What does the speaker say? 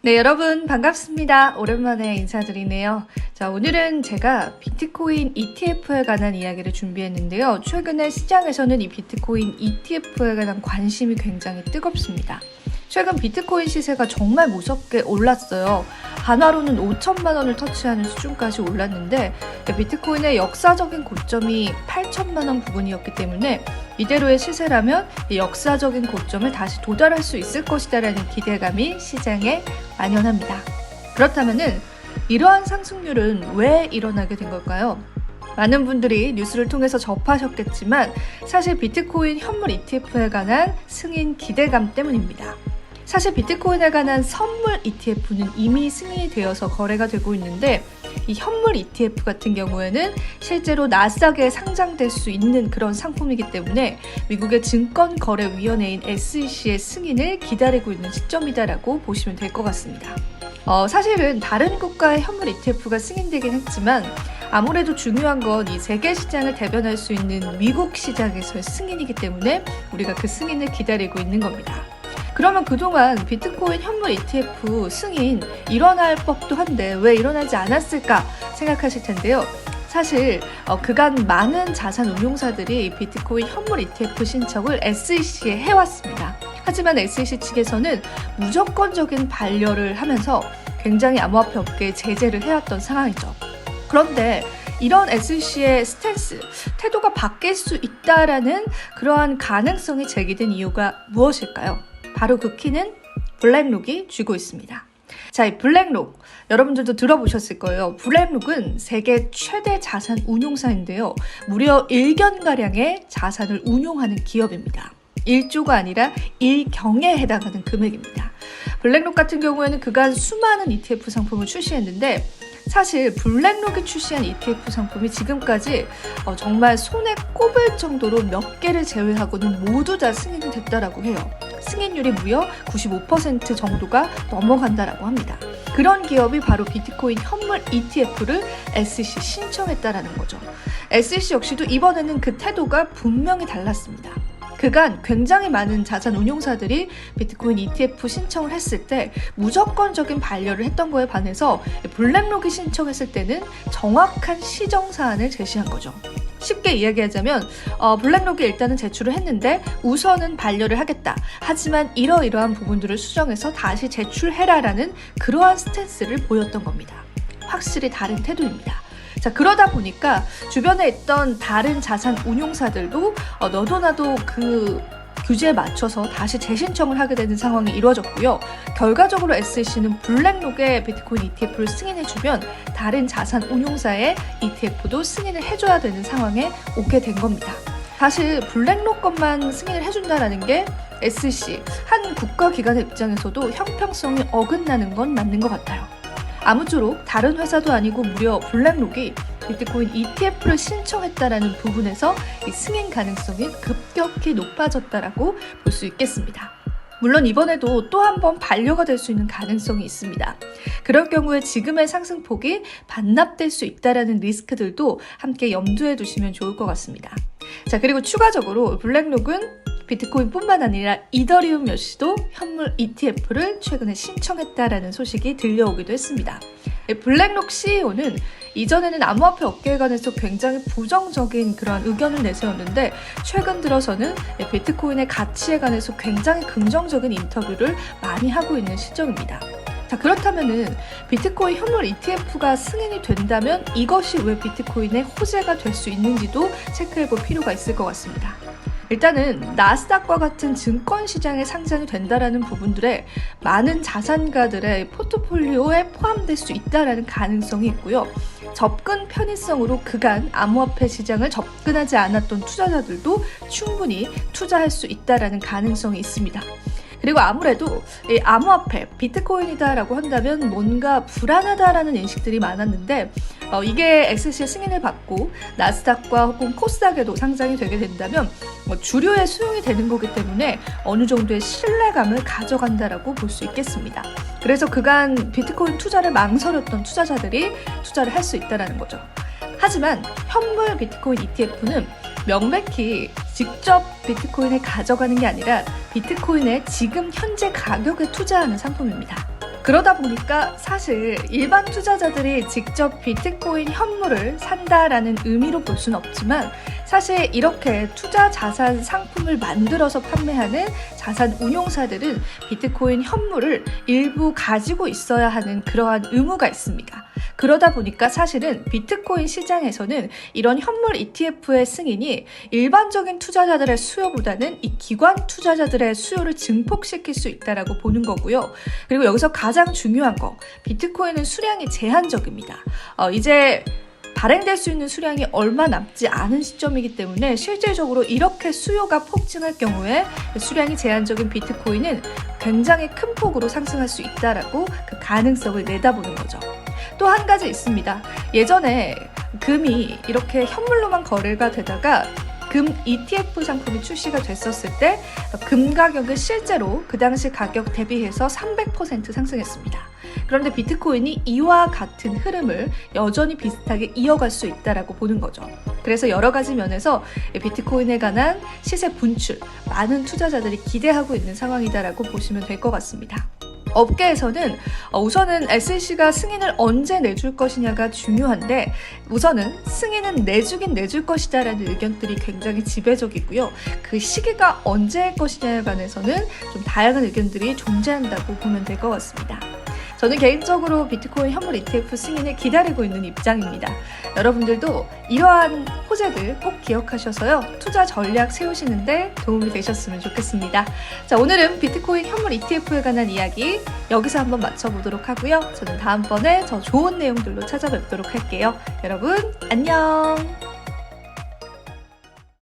네, 여러분 반갑습니다. 오랜만에 인사드리네요. 자, 오늘은 제가 비트코인 ETF에 관한 이야기를 준비했는데요. 최근에 시장에서는 이 비트코인 ETF에 관한 관심이 굉장히 뜨겁습니다. 최근 비트코인 시세가 정말 무섭게 올랐어요. 한화로는 5천만 원을 터치하는 수준까지 올랐는데 비트코인의 역사적인 고점이 8천만 원 부근이었기 때문에 이대로의 시세라면 이 역사적인 고점을 다시 도달할 수 있을 것이다라는 기대감이 시장에 만연합니다. 그렇다면은 이러한 상승률은 왜 일어나게 된 걸까요? 많은 분들이 뉴스를 통해서 접하셨겠지만 사실 비트코인 현물 ETF에 관한 승인 기대감 때문입니다. 사실 비트코인에 관한 선물 ETF는 이미 승인이 되어서 거래가 되고 있는데 이 현물 ETF 같은 경우에는 실제로 나스닥에 상장될 수 있는 그런 상품이기 때문에 미국의 증권거래위원회인 SEC의 승인을 기다리고 있는 시점이다라고 보시면 될 것 같습니다. 사실은 다른 국가의 현물 ETF가 승인되긴 했지만 아무래도 중요한 건 이 세계 시장을 대변할 수 있는 미국 시장에서의 승인이기 때문에 우리가 그 승인을 기다리고 있는 겁니다. 그러면 그동안 비트코인 현물 ETF 승인 일어날 법도 한데 왜 일어나지 않았을까 생각하실 텐데요. 사실 그간 많은 자산 운용사들이 비트코인 현물 ETF 신청을 SEC에 해왔습니다. 하지만 SEC 측에서는 무조건적인 반려를 하면서 굉장히 암호화폐 업계에 제재를 해왔던 상황이죠. 그런데 이런 SEC의 스탠스, 태도가 바뀔 수 있다라는 그러한 가능성이 제기된 이유가 무엇일까요? 바로 그 키는 블랙록이 쥐고 있습니다. 자, 이 블랙록 여러분들도 들어보셨을 거예요. 블랙록은 세계 최대 자산 운용사인데요. 무려 1견가량의 자산을 운용하는 기업입니다. 1조가 아니라 1경에 해당하는 금액입니다. 블랙록 같은 경우에는 그간 수많은 ETF 상품을 출시했는데 사실 블랙록이 출시한 ETF 상품이 지금까지 정말 손에 꼽을 정도로 몇 개를 제외하고는 모두 다 승인이 됐다라고 해요. 승인율이 무려 95% 정도가 넘어간다라고 합니다. 그런 기업이 바로 비트코인 현물 ETF를 SEC 신청했다라는 거죠. SEC 역시도 이번에는 그 태도가 분명히 달랐습니다. 그간 굉장히 많은 자산 운용사들이 비트코인 ETF 신청을 했을 때 무조건적인 반려를 했던 거에 반해서 블랙록이 신청했을 때는 정확한 시정 사안을 제시한 거죠. 쉽게 이야기하자면 블랙록이 일단은 제출을 했는데 우선은 반려를 하겠다. 하지만 이러이러한 부분들을 수정해서 다시 제출해라라는 그러한 스탠스를 보였던 겁니다. 확실히 다른 태도입니다. 자, 그러다 보니까 주변에 있던 다른 자산 운용사들도 너도 나도 그 규제에 맞춰서 다시 재신청을 하게 되는 상황이 이루어졌고요. 결과적으로 SEC는 블랙록의 비트코인 ETF를 승인해주면 다른 자산 운용사의 ETF도 승인을 해줘야 되는 상황에 오게 된 겁니다. 사실 블랙록 것만 승인을 해준다는 게 SEC, 한 국가기관의 입장에서도 형평성이 어긋나는 건 맞는 것 같아요. 아무쪼록 다른 회사도 아니고 무려 블랙록이 비트코인 ETF를 신청했다라는 부분에서 이 승인 가능성이 급격히 높아졌다라고 볼 수 있겠습니다. 물론 이번에도 또 한 번 반려가 될 수 있는 가능성이 있습니다. 그럴 경우에 지금의 상승폭이 반납될 수 있다라는 리스크들도 함께 염두에 두시면 좋을 것 같습니다. 자, 그리고 추가적으로 블랙록은 비트코인뿐만 아니라 이더리움 역시도 현물 ETF를 최근에 신청했다라는 소식이 들려오기도 했습니다. 블랙록 CEO는 이전에는 암호화폐 업계에 관해서 굉장히 부정적인 그런 의견을 내세웠는데 최근 들어서는 비트코인의 가치에 관해서 굉장히 긍정적인 인터뷰를 많이 하고 있는 시점입니다. 자, 그렇다면은 비트코인 현물 ETF가 승인이 된다면 이것이 왜 비트코인의 호재가 될 수 있는지도 체크해 볼 필요가 있을 것 같습니다. 일단은 나스닥과 같은 증권시장에 상장이 된다라는 부분들에 많은 자산가들의 포트폴리오에 포함될 수 있다라는 가능성이 있고요. 접근 편의성으로 그간 암호화폐 시장을 접근하지 않았던 투자자들도 충분히 투자할 수 있다라는 가능성이 있습니다. 그리고 아무래도 이 암호화폐, 비트코인이다라고 한다면 뭔가 불안하다라는 인식들이 많았는데 이게 SEC의 승인을 받고 나스닥과 혹은 코스닥에도 상장이 되게 된다면 주류에 수용이 되는 거기 때문에 어느 정도의 신뢰감을 가져간다라고 볼 수 있겠습니다. 그래서 그간 비트코인 투자를 망설였던 투자자들이 투자를 할 수 있다는 거죠. 하지만 현물 비트코인 ETF는 명백히 직접 비트코인을 가져가는 게 아니라 비트코인의 지금 현재 가격에 투자하는 상품입니다. 그러다 보니까 사실 일반 투자자들이 직접 비트코인 현물을 산다라는 의미로 볼 수는 없지만 사실 이렇게 투자 자산 상품을 만들어서 판매하는 자산 운용사들은 비트코인 현물을 일부 가지고 있어야 하는 그러한 의무가 있습니다. 그러다 보니까 사실은 비트코인 시장에서는 이런 현물 ETF의 승인이 일반적인 투자자들의 수요보다는 이 기관 투자자들의 수요를 증폭시킬 수 있다라고 보는 거고요. 그리고 여기서 가장 중요한 거, 비트코인은 수량이 제한적입니다. 이제 발행될 수 있는 수량이 얼마 남지 않은 시점이기 때문에 실질적으로 이렇게 수요가 폭증할 경우에 수량이 제한적인 비트코인은 굉장히 큰 폭으로 상승할 수 있다라고 그 가능성을 내다보는 거죠. 또 한 가지 있습니다. 예전에 금이 이렇게 현물로만 거래가 되다가 금 ETF 상품이 출시가 됐었을 때 금 가격은 실제로 그 당시 가격 대비해서 300% 상승했습니다. 그런데 비트코인이 이와 같은 흐름을 여전히 비슷하게 이어갈 수 있다라고 보는 거죠. 그래서 여러 가지 면에서 비트코인에 관한 시세 분출, 많은 투자자들이 기대하고 있는 상황이다라고 보시면 될 것 같습니다. 업계에서는 우선은 SEC가 승인을 언제 내줄 것이냐가 중요한데 우선은 승인은 내주긴 내줄 것이다 라는 의견들이 굉장히 지배적이고요. 그 시기가 언제일 것이냐에 관해서는 좀 다양한 의견들이 존재한다고 보면 될 것 같습니다. 저는 개인적으로 비트코인 현물 ETF 승인을 기다리고 있는 입장입니다. 여러분들도 이러한 호재들 꼭 기억하셔서요. 투자 전략 세우시는데 도움이 되셨으면 좋겠습니다. 자, 오늘은 비트코인 현물 ETF에 관한 이야기 여기서 한번 마쳐보도록 하고요. 저는 다음번에 더 좋은 내용들로 찾아뵙도록 할게요. 여러분 안녕.